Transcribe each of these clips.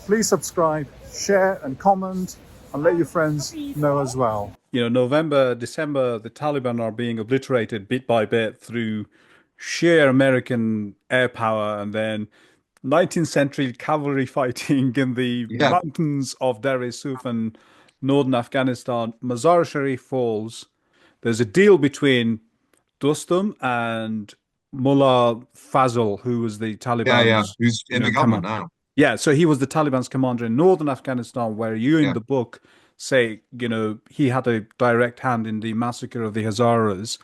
Please subscribe, share and comment, and let your friends know as well. November, December, the Taliban are being obliterated bit by bit through sheer American air power, and then 19th century cavalry fighting in the Yeah, mountains of Dar es Suf and northern Afghanistan. Mazar-i-Sharif falls. There's a deal between Dostum and Mullah Fazl, who was the yeah. Taliban's, Who's in the government command. now? Yeah, so he was the Taliban's commander in northern Afghanistan, where you in Yeah, the book say, he had a direct hand in the massacre of the Hazaras.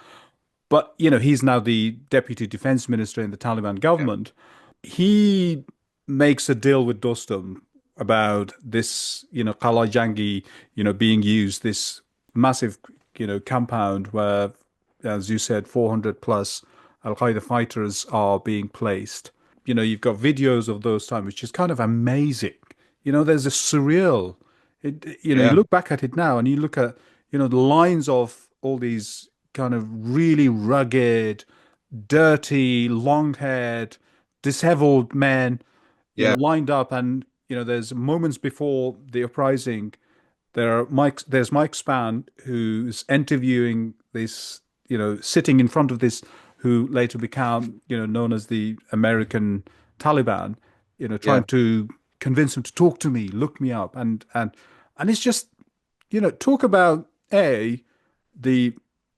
But, he's now the deputy defense minister in the Taliban yeah, government. He makes a deal with Dostum about this, Qala-i-Jangi, being used, this massive, compound where, as you said, 400 plus Al-Qaeda fighters are being placed. You've got videos of those times, which is kind of amazing. There's a surreal, you yeah, look back at it now and you look at, the lines of all these kind of really rugged, dirty, long-haired, disheveled men, yeah, lined up. And, there's moments before the uprising, there's Mike Spann who's interviewing this, sitting in front of this, who later became, known as the American Taliban, yeah, trying to convince him to talk to me, look me up. And it's just, talk about the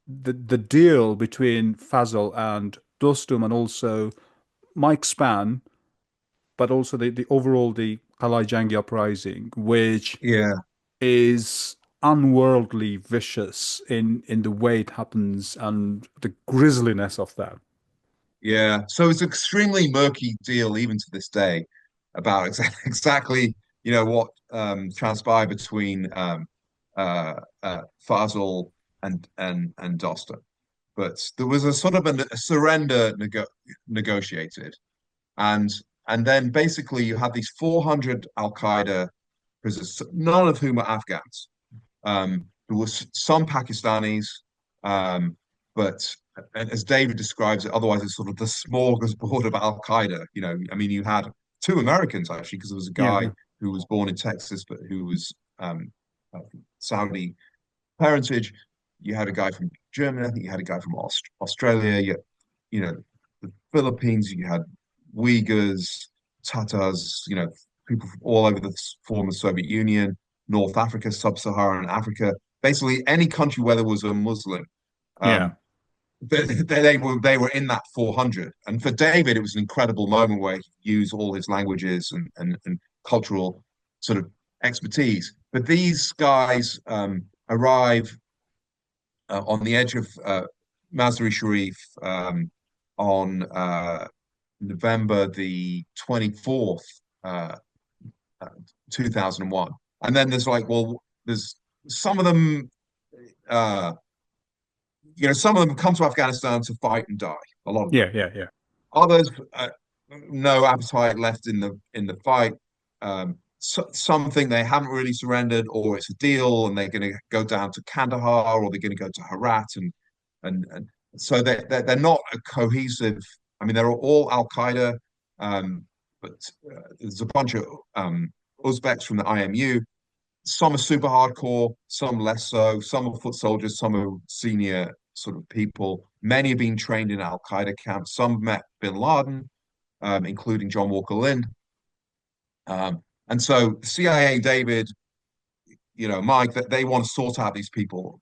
the deal between Fazl and Dostum, and also Mike Spann, but also the overall the Qala-i-Jangi uprising, which yeah, is unworldly vicious in the way it happens and the grisliness of that. yeah. So it's an extremely murky deal even to this day about exactly, what transpired between Faisal and Dosta. But there was a sort of a surrender negotiated, and and then basically you had these 400 Al-Qaeda prisoners, none of whom are Afghans. There was some Pakistanis, um, but as David describes it, otherwise it's sort of the smorgasbord of Al Qaeda. I mean, you had two Americans actually, because there was a Yeah, guy yeah. who was born in Texas, but who was Saudi parentage. You had a guy from Germany. I think you had a guy from Australia. You know, the Philippines. You had Uyghurs, Tatars. People from all over the former Soviet Union, North Africa, Sub-Saharan Africa, basically any country where there was a Muslim. Yeah. Um, they were in that 400. And for David, it was an incredible moment where he used all his languages and cultural sort of expertise. But these guys arrive on the edge of Mazar-i-Sharif on November the 24th, uh, 2001. And then there's like, well, there's some of them, uh, some of them come to Afghanistan to fight and die, a lot of them. Yeah, yeah, yeah. Others, no appetite left in the fight. Some think they haven't really surrendered, or it's a deal, and they're going to go down to Kandahar, or they're going to go to Herat, and so they're not a cohesive. I mean, they're all Al Qaeda, but there's a bunch of Uzbeks from the IMU. Some are super hardcore, some less so. Some are foot soldiers, some are senior sort of people. Many have been trained in Al Qaeda camps. Some met bin Laden, including John Walker Lindh. And so CIA, David, Mike, that they want to sort out these people,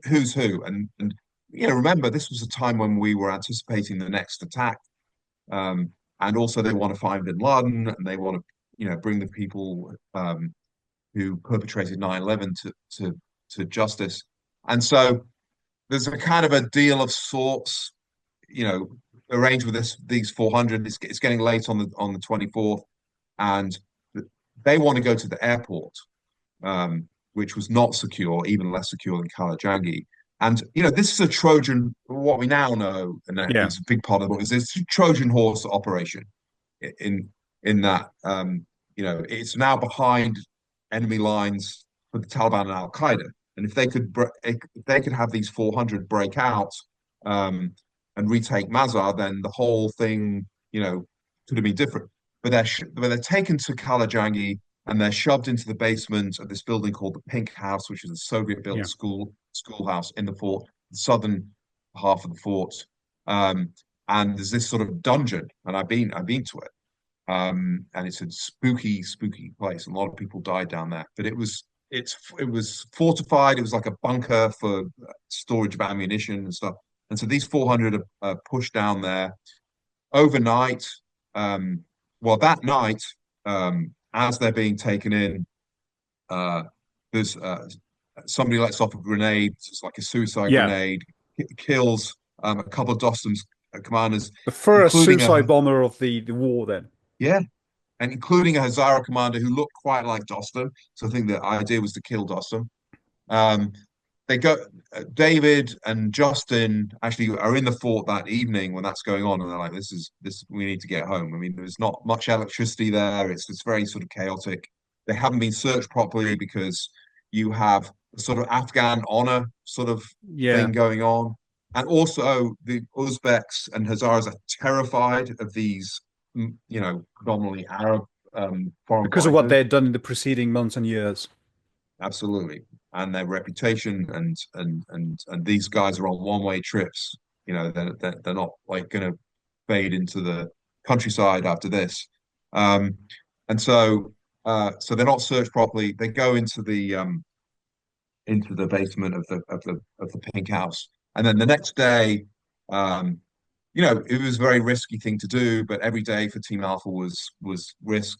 who's who, and remember this was a time when we were anticipating the next attack, and also they want to find bin Laden, and they want to, bring the people who perpetrated 9/11 to justice, and so there's a kind of a deal of sorts, you know, arranged with these 400. It's getting late on the 24th, and they want to go to the airport, which was not secure, even less secure than Qala-i-Jangi. And this is a Trojan. What we now know, and that Yeah. is a big part of it, is this Trojan horse operation. In in that, it's now behind enemy lines for the Taliban and Al Qaeda. And if they could have these 400 break out, um, and retake Mazar, then the whole thing, could have been different. but they're taken to Qala-i-Jangi and they're shoved into the basement of this building called the Pink House, which is a Soviet-built Yeah. schoolhouse in the fort, the southern half of the fort. Um, and there's this sort of dungeon, and I've been to it. And it's a spooky, spooky place. A lot of people died down there, but it was fortified. It was like a bunker for storage of ammunition and stuff. And so these 400 are pushed down there overnight. Um, well, that night, as they're being taken in, uh, there's somebody lets off a grenade. It's like a suicide Yeah. grenade, kills a couple of Dostum's commanders, The first including a suicide bomber of the war then. yeah, and including a Hazara commander who looked quite like Dostum. So I think the idea was to kill Dostum. Um, they go. David and Justin actually are in the fort that evening when that's going on, and they're like, "This is this. We need to get home." I mean, there's not much electricity there. It's very sort of chaotic. They haven't been searched properly because you have a sort of Afghan honor sort of Yeah. thing going on, and also the Uzbeks and Hazaras are terrified of these, predominantly Arab foreign Because of what they fighters. had done in the preceding months and years. Absolutely. And their reputation and these guys are on one-way trips. They're not like going to fade into the countryside after this. Um, and so they're not searched properly. They go into the basement of the Pink House. And then the next day, um, it was a very risky thing to do, but every day for Team Alpha was risk,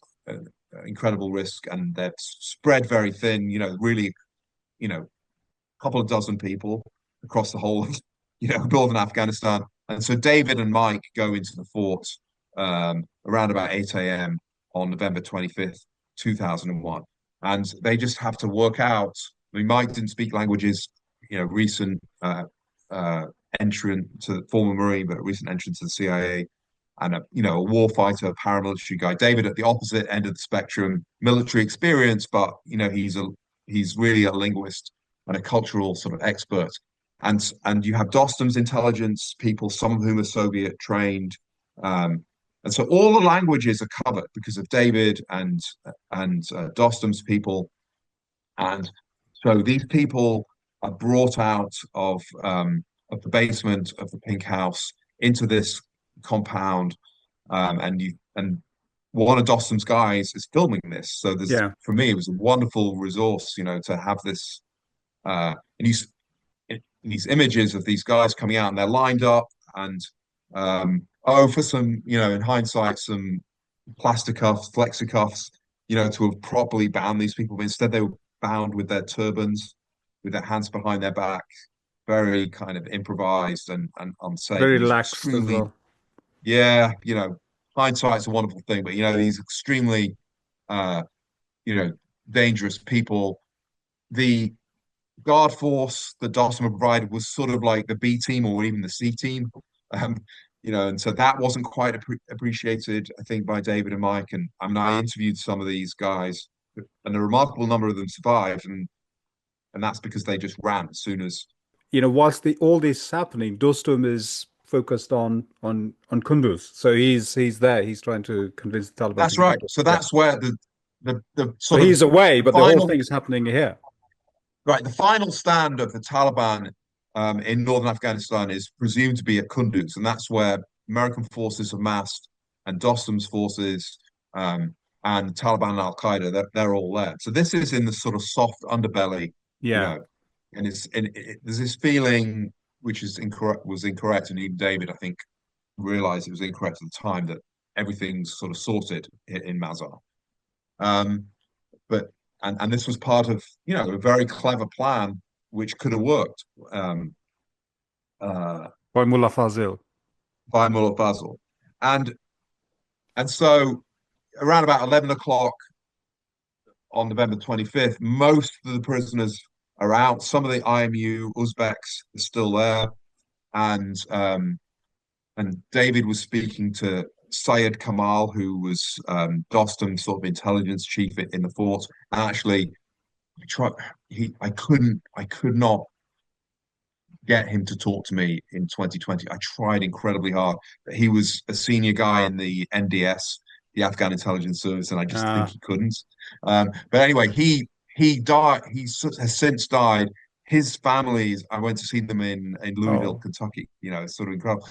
incredible risk, and they're spread very thin. Really, a couple of dozen people across the whole of northern Afghanistan. And so David and Mike go into the fort around about 8 a.m. on November 25th, 2001, and they just have to work out. I mean, Mike didn't speak languages, recent entrant to former Marine, but a recent entrant to the CIA, and a warfighter, paramilitary guy. David at the opposite end of the spectrum, military experience, but he's really a linguist and a cultural sort of expert. And you have Dostum's intelligence people, some of whom are Soviet trained. And so all the languages are covered because of David and Dostum's people. And so these people are brought out of the basement of the Pink House into this compound, and one of Dostum's guys is filming this. So there's Yeah. for me, it was a wonderful resource, to have this and these images of these guys coming out and they're lined up and for some, in hindsight, some plasticuffs, flexicuffs, to have properly bound these people. But instead, they were bound with their turbans, with their hands behind their back, very kind of improvised and unsafe. Very And these laxed as extremely, well. yeah, hindsight's a wonderful thing, but these extremely, uh, you know, dangerous people. The guard force that Dawson provided was sort of like the B team or even the C team. Um, and so that wasn't quite appreciated, I think, by David and Mike. And I mean, I interviewed some of these guys, and a remarkable number of them survived, and that's because they just ran as soon as. Whilst all this is happening, Dostum is focused on Kunduz. So he's there. He's trying to convince the Taliban to That's give right. up. So Yeah. that's where the So sort of he's away, the but the whole final thing is happening here. right the final stand of the Taliban in northern Afghanistan is presumed to be at Kunduz, and that's where American forces are massed, and Dostum's forces and Taliban and Al-Qaeda, they're all there. So this is in the sort of soft underbelly, you Yeah. know, there's this feeling which is incorrect, was incorrect, and even David, I think, realized it was incorrect at the time that everything's sort of sorted in Mazar. Um, but and this was part of a very clever plan which could have worked uh, By Mullah Fazil. by Mullah Basil, and and so around about 11 o'clock on November 25th, most of the prisoners are out. Some of the IMU Uzbeks are still there, and David was speaking to Syed Kamal, who was Dostum's sort of intelligence chief in the fort. And actually, I could not get him to talk to me in 2020. I tried incredibly hard. He was a senior guy in the NDS, the Afghan intelligence service, and I just think Uh, he couldn't. But anyway, he died. Has since died. His families, I went to see them in Louisville, oh, Kentucky. You know, it's sort of incredible.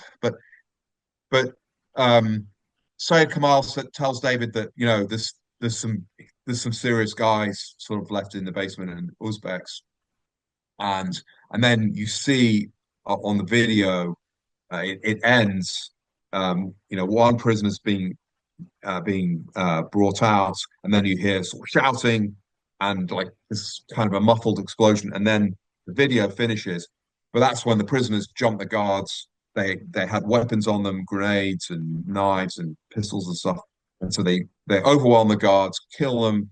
But um, Sayed Kamal tells David that there's some serious guys sort of left in the basement in Uzbeks, and then you see on the video it ends. One prisoner's being brought out, and then you hear sort of shouting and like this kind of a muffled explosion, and then the video finishes. But that's when the prisoners jump the guards. They had weapons on them, grenades and knives and pistols and stuff, and so they overwhelm the guards, kill them,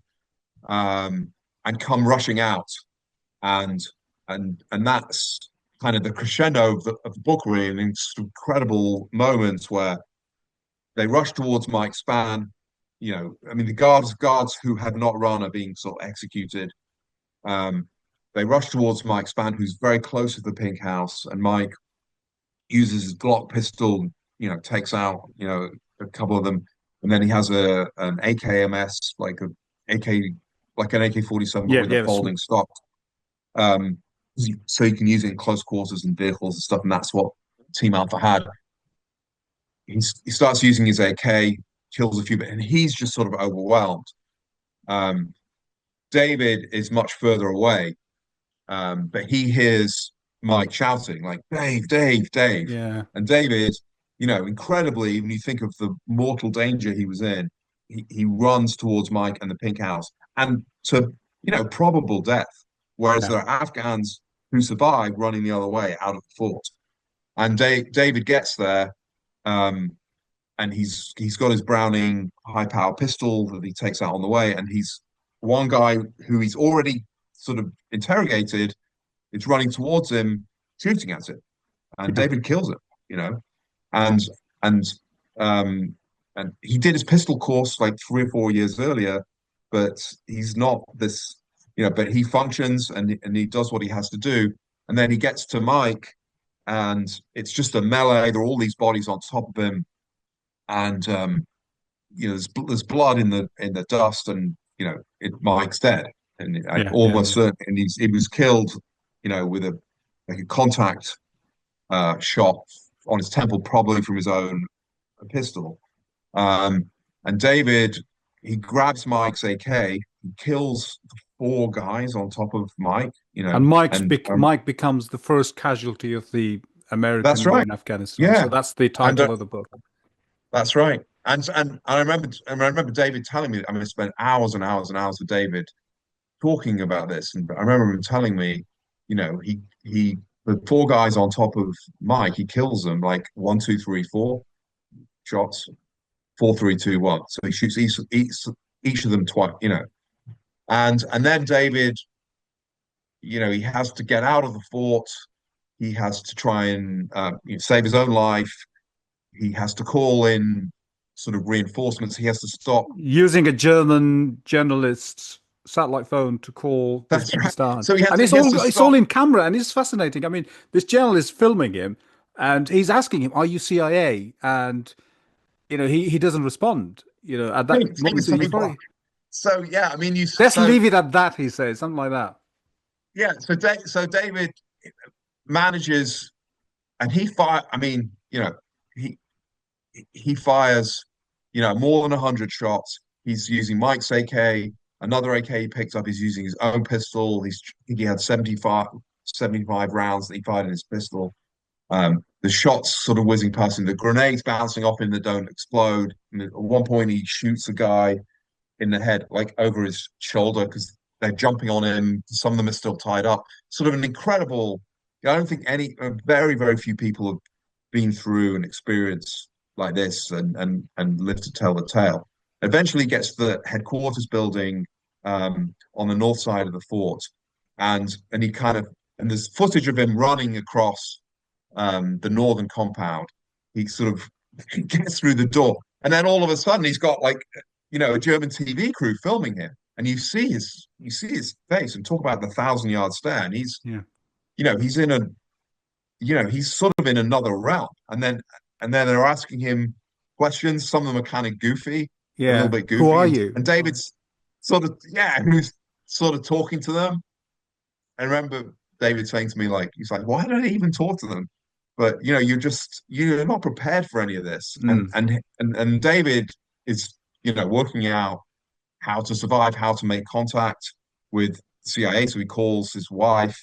and come rushing out, and that's kind of the crescendo of the book, really, and it's incredible moments where they rush towards Mike Spann. I mean, the guards who had not run are being sort of executed. Um, they rush towards Mike Spann, who's very close to the pink house, and Mike uses his Glock pistol, takes out, a couple of them, and then he has an AKMS, like an AK-47, but yeah, with a yeah, folding stock. Um, so you can use it in close quarters and vehicles and stuff, and that's what Team Alpha had. He starts using his AK, kills a few, and he's just sort of overwhelmed. Um, David is much further away, but he hears Mike shouting like "Dave, Dave, Dave," yeah, and David, incredibly, when you think of the mortal danger he was in, he runs towards Mike and the pink house, and to probable death. Whereas yeah, there are Afghans who survive running the other way out of the fort, and David gets there. Um, and he's got his Browning high power pistol that he takes out on the way, and he's one guy who he's already sort of interrogated is running towards him, shooting at him, and yeah, David kills him, and and um and he did his pistol course like 3 or 4 years earlier, but he's not this, but he functions and he does what he has to do, and then he gets to Mike, and it's just a melee. There are all these bodies on top of him, and there's blood in the dust, and Mike's dead, and I yeah, yeah, almost yeah. certain, and he was killed, with a contact shot on his temple, probably from his own pistol. Um, and David, he grabs Mike's AK, he kills the four guys on top of Mike, And and Mike becomes the first casualty of the that's American war right, in Afghanistan. So yeah, that's the and title of the book. that's right. And I remember David telling me. I mean, I spent hours and hours and hours with David talking about this, and I remember him telling me, he the four guys on top of Mike, he kills them like one, two, three, four shots, four, three, two, one. So he shoots each of them twice, and then David, he has to get out of the fort. He has to try and save his own life. He has to call in sort of reinforcements. He has to stop. Using a German journalist's satellite phone to call That's right. Uzbekistan, So he has and he has to it's all stop. in camera, and it's fascinating. I mean, this journalist filming him, and he's asking him, "Are you CIA?" And he doesn't respond. At that moment, so he's very. So yeah, I mean, Let's leave it at that, he says, something like that. yeah. So David manages, and he fire. I mean, he he fires, more than 100 shots. He's using Mike's AK, another AK he picked up. He's using his own pistol. He had 75 rounds that he fired in his pistol. The shots sort of whizzing past him, the grenades bouncing off him that don't explode. And at one point, he shoots a guy in the head, like over his shoulder, because they're jumping on him. Some of them are still tied up. Sort of an incredible. I don't think very, very few people have been through an experience like this and lived to tell the tale. Eventually, gets to the headquarters building on the north side of the fort, and he kind of and there's footage of him running across the northern compound. He sort of gets through the door, and then all of a sudden he's got like a German TV crew filming him, and you see his face, and talk about the 1,000 yard stare. And Yeah. he's in a he's sort of in another realm, and then they're asking him questions. Some of them are kind of goofy. a little Yeah. bit Who goofy, are you? and David's sort of who's sort of talking to them. I remember David saying to me, like, he's like, why don't I even talk to them? But you're not prepared for any of this. And Mm. David is, working out how to survive, how to make contact with CIA. So he calls his wife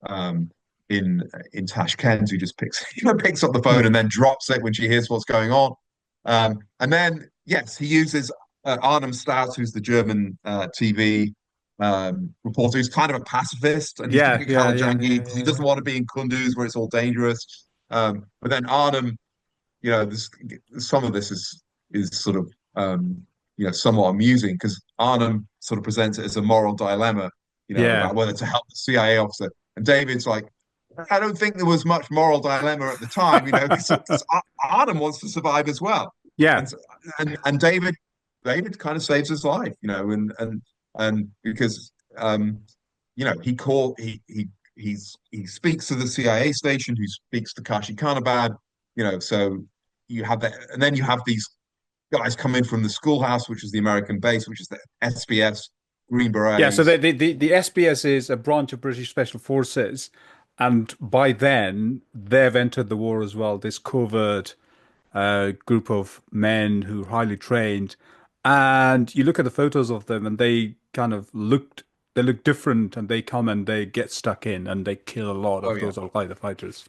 um in Tashkent, who just picks up the phone and then drops it when she hears what's going on. And then yes, he uses Arnhem Staudt, who's the German TV reporter, who's kind of a pacifist, and he's Yeah, going to yeah, yeah, Qala-i-Jangi because he yeah, doesn't want to be in Kunduz where it's all dangerous. But then Arnhem, this some of this is sort of somewhat amusing because Arnhem sort of presents it as a moral dilemma, yeah. about whether to help the CIA officer, and David's like, I don't think there was much moral dilemma at the time, because Arnhem wants to survive as well, Yeah. and David kind of saves his life, and because he speaks to the CIA station, who speaks to Kashi Kanabad, so you have that, and then you have these guys come in from the schoolhouse, which is the American base, which is the SBS Green Yeah, so Berets. the SBS is a branch of British Special Forces, and by then they've entered the war as well. This covert group of men who are highly trained, and you look at the photos of them, and they look different, and they come and they get stuck in, and they kill a lot Oh of yeah. those Al-Qaeda fighters.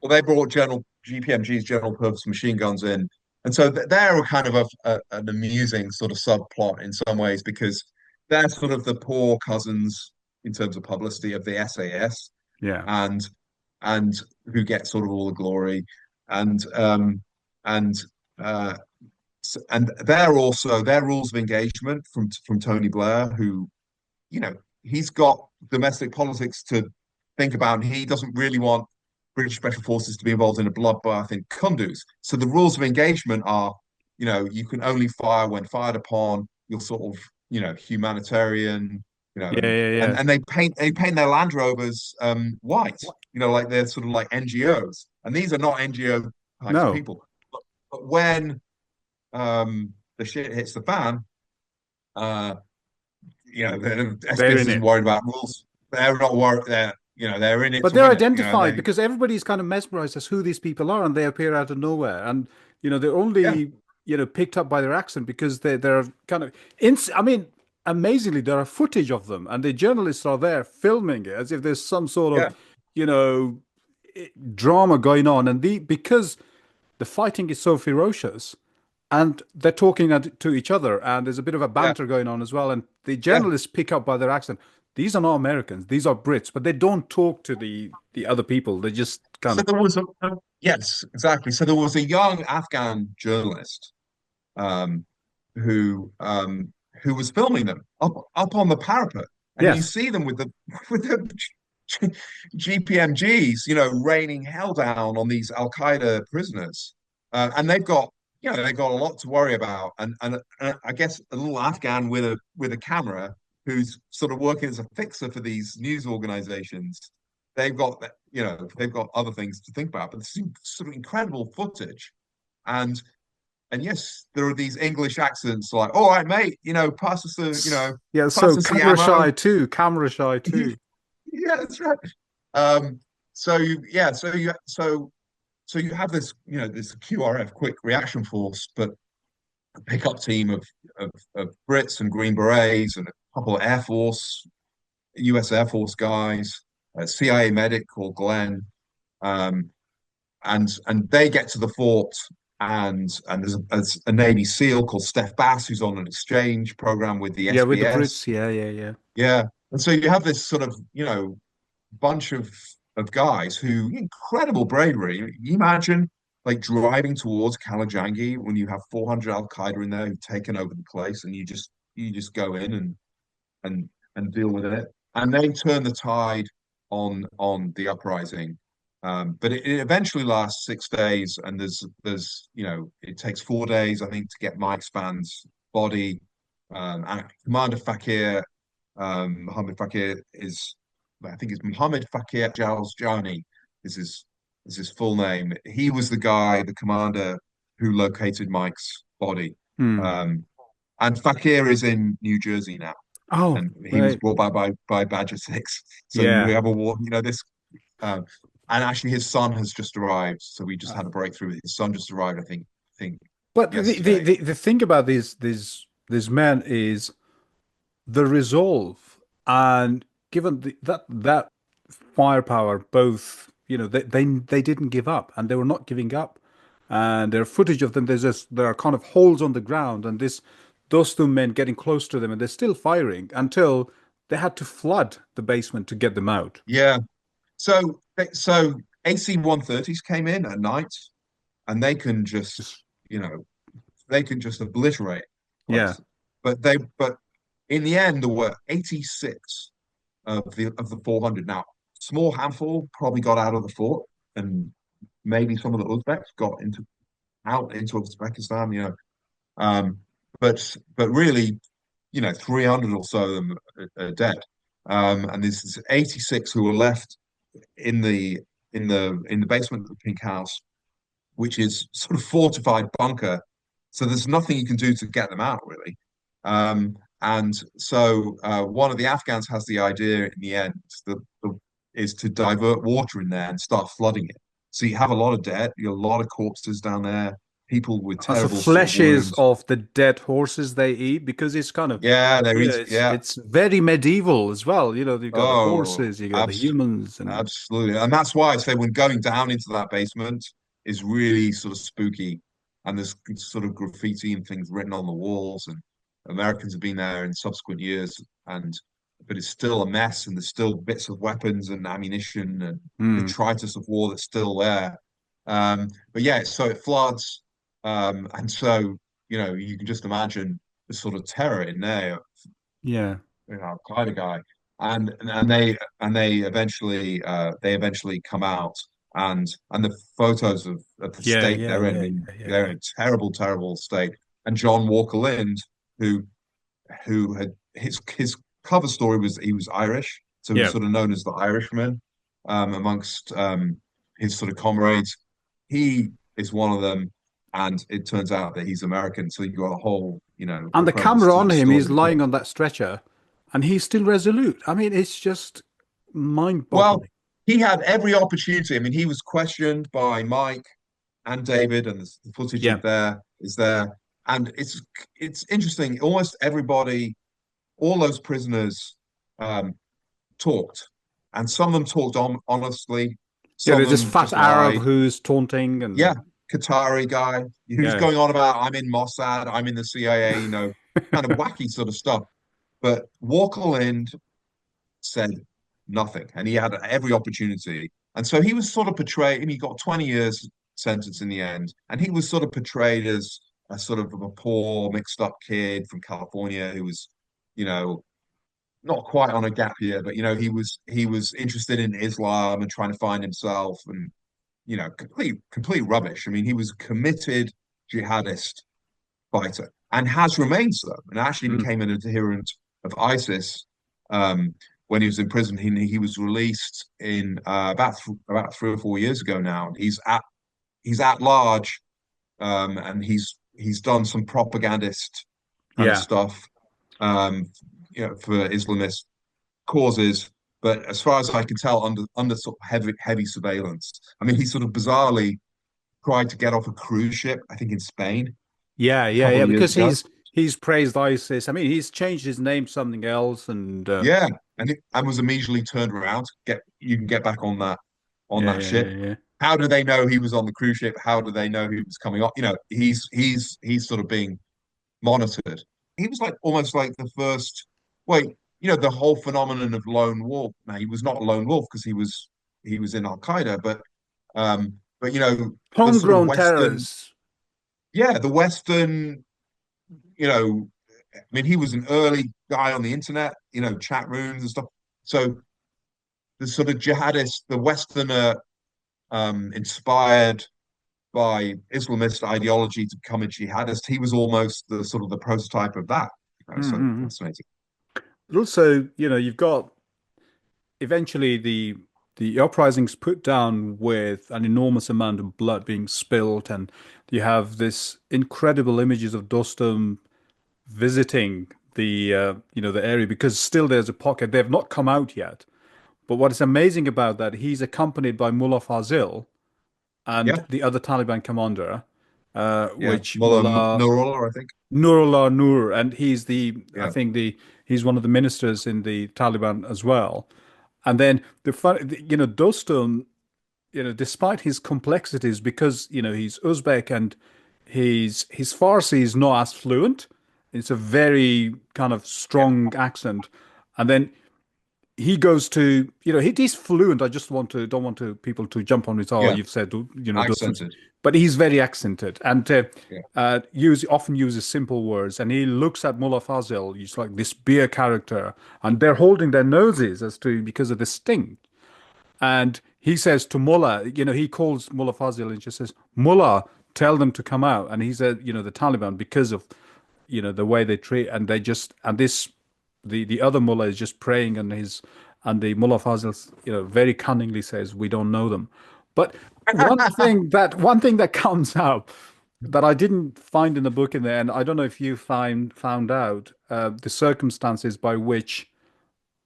Well, they brought General GPMG's general purpose machine guns in, and so they're kind of an amusing sort of subplot in some ways because they're sort of the poor cousins in terms of publicity of the SAS, Yeah, and and who get sort of all the glory, and and uh, and they're also their rules of engagement from Tony Blair, who he's got domestic politics to think about, and he doesn't really want British Special Forces to be involved in a bloodbath in Kunduz. So the rules of engagement are, you can only fire when fired upon. You're sort of, humanitarian, yeah, and yeah, yeah. they paint their Land Rovers white, like they're sort of like NGOs, and these are not NGO types of No, people. But when the shit hits the fan, uh, the they're SBS in isn't it. worried about rules. They're not worried. They're in it But to they're win it. identified They because everybody's kind of mesmerized as who these people are, and they appear out of nowhere. And they're yeah only picked up by their accent because they're kind of. I mean, amazingly, there are footage of them, and the journalists are there filming it as if there's some sort yeah of you know drama going on, and the because the fighting is so ferocious, and they're talking to each other, and there's a bit of a yeah banter going on as well. And the yeah. journalists pick up by their accent. These are not Americans; these are Brits, but they don't talk to the other people. They just kind So of there was yes, exactly. So there was a young Afghan journalist um, who was filming them up on the parapet, and you yes, see them with the with the GPMGs, raining hell down on these Al Qaeda prisoners, and they've got a lot to worry about, and I guess a little Afghan with a camera who's sort of working as a fixer for these news organizations. They've got other things to think about, but this is sort of incredible footage, and yes, there are these English accents like, all right, mate, yeah. pass So us the ammo. camera shy too. Yeah, that's right. Um, so you have this QRF, quick reaction force, but a pickup team of Brits and Green Berets and a couple of US Air Force guys, a CIA medic called Glenn, um, and they get to the fort, and there's a Navy SEAL called Steph Bass who's on an exchange program with the Yeah, with the SBS. Brits. Yeah, yeah, yeah. Yeah, and so you have this sort of bunch of guys who incredible bravery. You imagine like driving towards Qala-i-Jangi when you have 400 Al Qaeda in there who've taken over the place, and you just go in and and deal with it, and they turn the tide on the uprising. But it eventually lasts 6 days, and it takes 4 days, I think, to get Mike Spann's body. And Commander Fakir, Mohammed Fakir I think it's Mohammed Fakir Jaljani is his full name. He was the commander who located Mike's body. Hmm. Um, and Fakir is in New Jersey now, Oh, and he was right. brought by Badger Six. So we Yeah. have a war, this, um, and actually his son has just arrived. So we just had a breakthrough. His son just arrived, I think But yesterday. the thing about these men is the resolve, and given that firepower, both they didn't give up, and they were not giving up, and there are footage of them. There are kind of holes on the ground, and those two men getting close to them, and they're still firing until they had to flood the basement to get them out. Yeah. So AC-130s came in at night, and Just they can just obliterate yeah, places. But in the end, there were 86 of the 400. Now, small handful probably got out of the fort, and maybe some of the Uzbeks got into Uzbekistan. Um, but really, 300 or so of them are dead. And there's 86 who were left in the basement of the Pink House, which is sort of fortified bunker. So there's nothing you can do to get them out, really. And so one of the Afghans has the idea in the end that is to divert water in there and start flooding it. So you have a lot of dead, you have a lot of corpses down there, people with also terrible sort of fleshes wounds. of the dead horses they eat because it's kind of Yeah, there is. it's Yeah. it's very medieval as well. You've got the Oh, horses, you got the abs humans, and absolutely. And that's why I say when going down into that basement is really sort of spooky. And there's sort of graffiti and things written on the walls. And Americans have been there in subsequent years, but it's still a mess. And there's still bits of weapons and ammunition and hmm, detritus of war that's still there. But yeah, so it floods. And so, you can just imagine the sort of terror in there, yeah, Al-Qaeda guy, and they eventually come out, and the photos of the yeah, state yeah, they're in. I yeah, mean, yeah, yeah, they're yeah, in a terrible, terrible state. And John Walker Lindh, who had his cover story was he was Irish, so he was yeah. sort of known as the Irishman amongst his sort of comrades. He is one of them, and it turns out that he's American. So you've got a whole, And the incredible camera sort on of him, he's story. lying on that stretcher, and he's still resolute. I mean, it's just Well, mind-boggling. he had every opportunity. I mean, he was questioned by Mike and David, and the footage Yeah, is there. And it's interesting. Almost everybody, all those prisoners, um, talked, and some of them talked honestly. yeah. Some of There's this them fat just Arab lied. who's taunting, Yeah, and Qatari guy who's yeah, going on about I'm in Mossad, I'm in the CIA, kind of wacky sort of stuff. But Walker Lindh said nothing, and he had every opportunity. And so he was sort of portrayed, and he got 20 years sentence in the end, and he was sort of portrayed as a sort of a poor, mixed up kid from California who was, you know, not quite on a gap year, but he was interested in Islam and trying to find himself, and complete rubbish. I mean, he was a committed jihadist fighter and has remained so, and actually mm, became an adherent of ISIS when he was in prison. He was released in about 3 or 4 years ago now. He's at large, and he's done some propagandist kind of yeah. stuff, um, for Islamist causes. But as far as I can tell, under sort of heavy surveillance. I mean, he sort of bizarrely tried to get off a cruise ship, I think in Spain Yeah, a yeah, couple yeah. of years Because ago. he's praised ISIS. I mean, he's changed his name to something else, and Yeah, and was immediately turned around. You can get back on yeah, that yeah, yeah, ship. yeah, How do they know he was on the cruise ship? How do they know he was coming off? He's sort of being monitored. He was like almost like the first. Wait, the whole phenomenon of lone wolf. Now he was not a lone wolf because he was in Al-Qaeda, but the sort of homegrown Western, terrorists. yeah, the Western, you know, I mean, he was an early guy on the internet, chat rooms and stuff. So the sort of jihadist, the Westerner, inspired by Islamist ideology to become a jihadist, he was almost the sort of the prototype of that. So Mm-hmm. fascinating. But also, you've got eventually the uprisings put down with an enormous amount of blood being spilled, and you have this incredible images of Dostum visiting the the area because still there's a pocket. They've not come out yet. But what is amazing about that, he's accompanied by Mullah Fazil and Yeah, the other Taliban commander, yeah. which Mullah Mullah Nurullah, I think. Nurullah Nur, and I Yeah. think he's one of the ministers in the Taliban as well. And then Dostum, despite his complexities, because he's Uzbek and his Farsi is not as fluent. It's a very kind of Yeah. strong accent, and then he goes to he's fluent. I just don't want to people to jump on it. Oh, Yeah. you've said Dostum's, Accented. but he's very accented and Yeah. often uses simple words. And he looks at Mullah Fazil. He's like this beer character, and they're holding their noses as to because of the sting. And he says to Mullah, he calls Mullah Fazil and just says, Mullah, tell them to come out. And he said, the Taliban, because of, the way they treat, and they just, and this, the other Mullah is just praying and the Mullah Fazil, very cunningly says, we don't know them. But one thing that comes out that I didn't find in the book in there, and I don't know if you found out the circumstances by which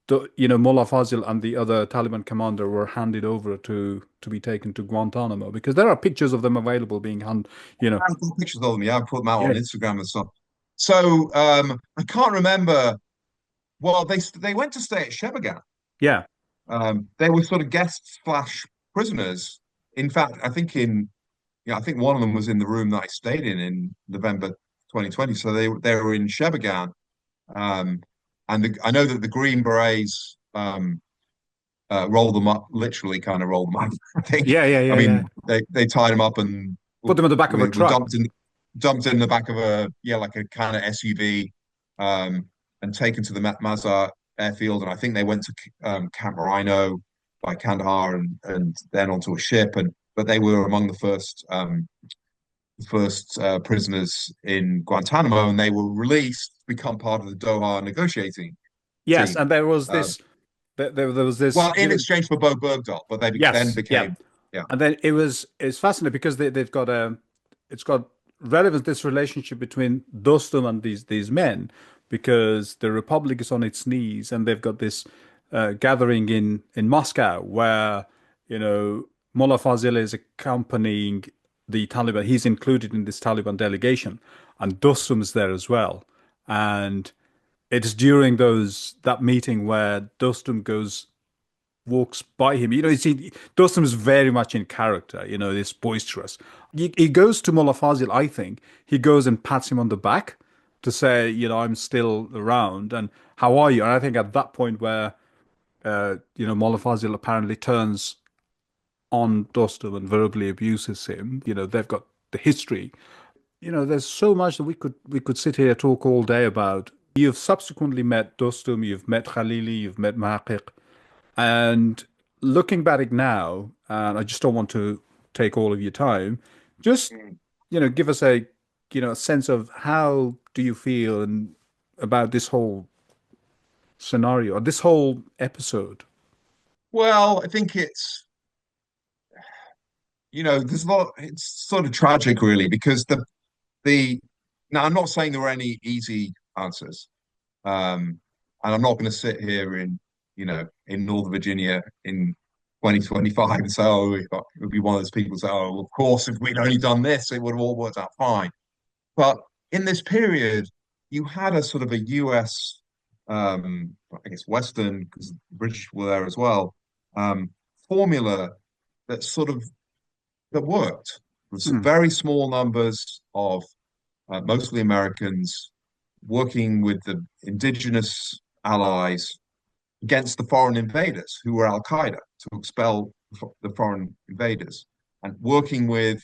Mullah Fazil and the other Taliban commander were handed over to be taken to Guantanamo because there are pictures of them available being I've got pictures of them. Yeah, I put them out yeah, on Instagram and stuff. So I can't remember. Well, they went to stay at Shebagan. yeah, They were sort of guests slash prisoners. In fact, I think one of them was in the room that I stayed in November 2020. So they were in Shebagan. Um, and I know that the Green Berets rolled them up, literally kind of rolled them up. I think. yeah, yeah, I yeah, yeah. mean, they tied them up and Put them on the back of a were truck. dumped in the back of a like a kind of SUV, and taken to the Mazar airfield. And I think they went to Camp Rhino by Kandahar and then onto a ship. And but they were among the first prisoners in Guantanamo, and they were released to become part of the Doha negotiating Yes, team. and there was Um, this there was this well, in exchange for Bo Bergdahl, but then yes, yeah. became yeah. And then it's fascinating because they've got it's got relevance this relationship between Dostum and these men because the Republic is on its knees and they've got this gathering in Moscow where Mullah Fazil is accompanying the Taliban. He's included in this Taliban delegation, and Dostum is there as well. And it's during that meeting where Dostum walks by him. Dostum is very much in character, this boisterous. He goes to Mullah Fazil, I think. He goes and pats him on the back to say, I'm still around and how are you? And I think at that point where, Mullah Fazil apparently turns on Dostum and verbally abuses him, they've got the history. There's so much that we could sit here talk all day about. You've subsequently met Dostum, you've met Khalili, you've met Mahqiq. And looking back now, and I just don't want to take all of your time, just give us a sense of how do you feel and about this whole scenario or this whole episode. Well, I think there's a lot. It's sort of tragic, really, because the now I'm not saying there were any easy answers, and I'm not going to sit here in Northern Virginia in 2025 and say, oh, it would be one of those people who say, oh, well, of course, if we'd only done this, it would have all worked out fine. But in this period, you had a sort of a US, I guess Western, because the British were there as well, um, formula that sort of that worked. With Hmm. very small numbers of mostly Americans working with the indigenous allies against the foreign invaders who were Al-Qaeda to expel the foreign invaders and working with,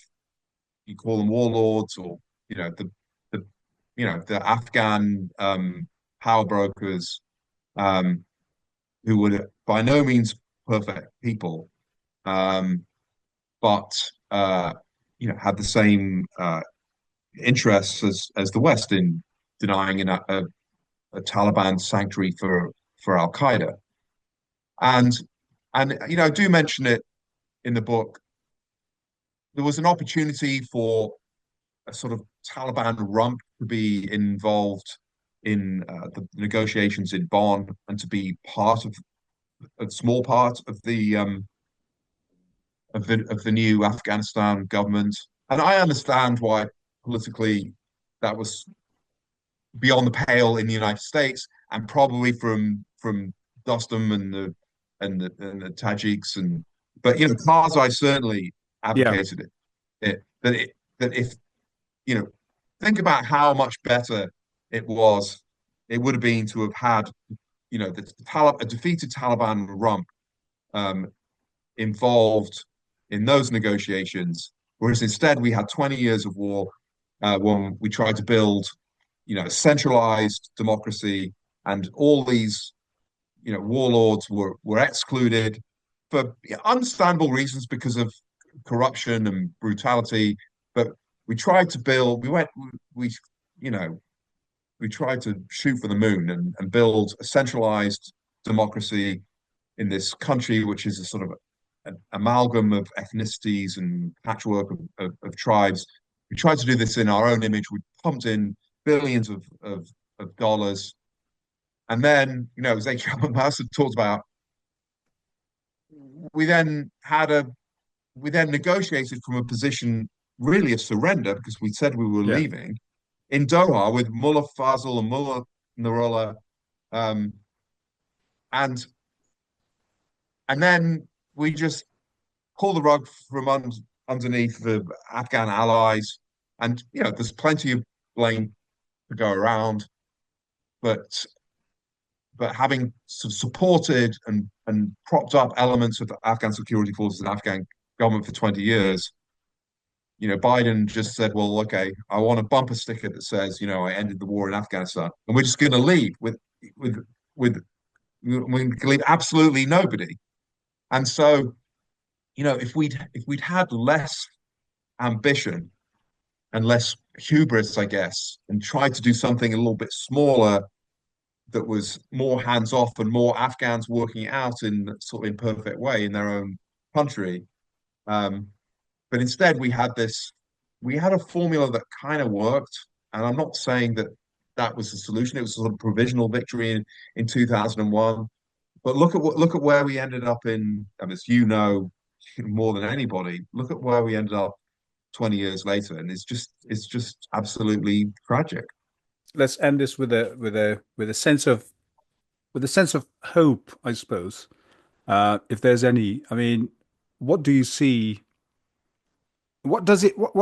you call them warlords or, the the Afghan power brokers, um, who were by no means perfect people, um, but had the same interests as the West in denying a Taliban sanctuary for Al Qaeda. And I do mention it in the book. There was an opportunity for a sort of Taliban rump to be involved in the negotiations in Bonn and to be part of a small part of the new Afghanistan government. And I understand why politically that was beyond the pale in the United States, and probably from Dostum and the Tajiks, and but Karzai certainly Yeah, advocated that if you know think about how much better it would have been to have had a defeated Taliban rump um, involved in those negotiations, whereas instead we had 20 years of war when we tried to build a centralized democracy, and all these warlords were excluded for understandable reasons because of corruption and brutality. But we tried to build, we you know, we tried to shoot for the moon and build a centralized democracy in this country, which is a sort of an amalgam of ethnicities and patchwork of tribes. We tried to do this in our own image. We pumped in billions of dollars. And then, as H. Master talked about, we then had a we then negotiated from a position really of surrender because we said we were yeah. leaving in Doha with Mullah Fazl and Mullah Nasrallah, um, and and then we just pull the rug from underneath the Afghan allies, and there's plenty of blame to go around, but having sort of supported and propped up elements of the Afghan security forces and Afghan government for 20 years, Biden just said, well, okay, I want a bumper sticker that says, I ended the war in Afghanistan. And we're just going to leave with, with, we can leave absolutely nobody. And so, if we'd had less ambition and less hubris, I guess, and tried to do something a little bit smaller that was more hands off and more Afghans working it out in sort of imperfect way in their own country. Um, but instead, we had a formula that kind of worked. And I'm not saying that that was the solution. It was a sort of provisional victory in 2001. But look at where we ended up in, and as you know more than anybody, look at where we ended up 20 years later, and it's just absolutely tragic. Let's end this with a sense of hope, I suppose. If there's any, I mean, what do you see? What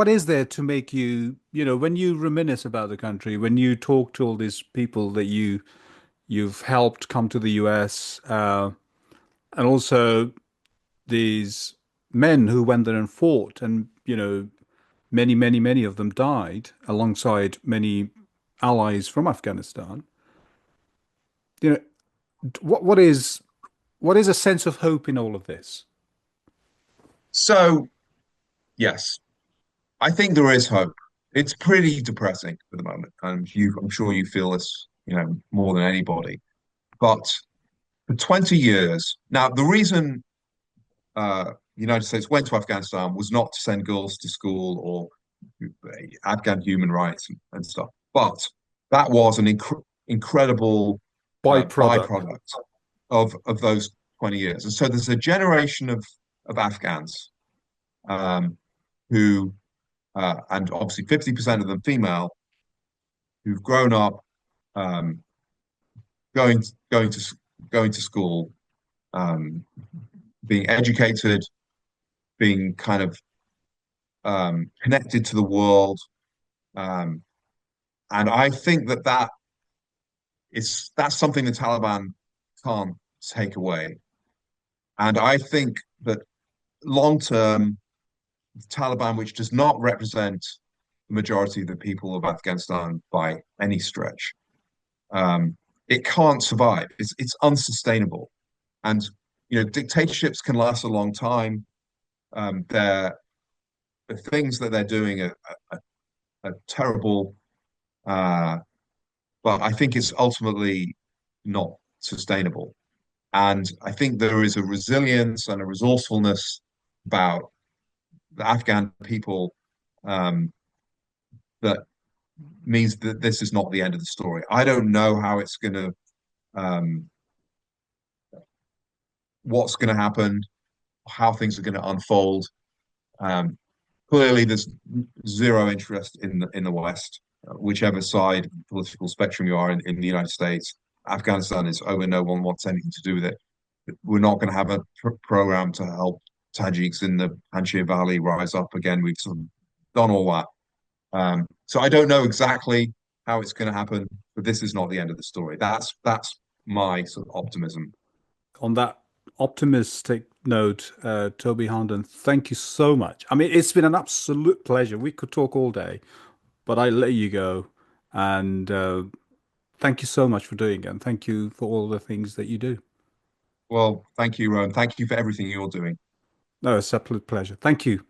is there to make you, when you reminisce about the country, when you talk to all these people that you've helped come to the US, and also these men who went there and fought, and many, many, many of them died alongside many allies from Afghanistan. You know, what is a sense of hope in all of this? So, yes, I think there is hope. It's pretty depressing at the moment, and I'm sure you feel this, more than anybody. But for 20 years, now the reason the United States went to Afghanistan was not to send girls to school or Afghan human rights and stuff, but that was an incredible Byproduct. byproduct of those 20 years. And so there's a generation of Afghans um, who, and obviously 50% of them female, who've grown up um, going going to going to school, um, being educated, being kind of connected to the world, um, and I think that's something the Taliban can't take away. And I think that long term, the Taliban, which does not represent the majority of the people of Afghanistan by any stretch, um, it can't survive. It's unsustainable. And dictatorships can last a long time. They're the things that they're doing are terrible, uh, but I think it's ultimately not sustainable. And I think there is a resilience and a resourcefulness about the Afghan people um, that means that this is not the end of the story. I don't know how it's going to, um, what's going to happen, how things are going to unfold. Um, Clearly, there's zero interest in the West, whichever side of the political spectrum you are in the United States. Afghanistan is over. No one wants anything to do with it. We're not going to have a program to help Tajiks in the Panjshir Valley rise up again. We've sort of done all that. So I don't know exactly how it's going to happen, but this is not the end of the story. That's my sort of optimism. On that optimistic note, Toby Harnden, thank you so much. I mean, it's been an absolute pleasure. We could talk all day, but I let you go. And thank you so much for doing it. And thank you for all the things that you do. Well, thank you, Rowan. Thank you for everything you're doing. No, it's a absolute pleasure. Thank you.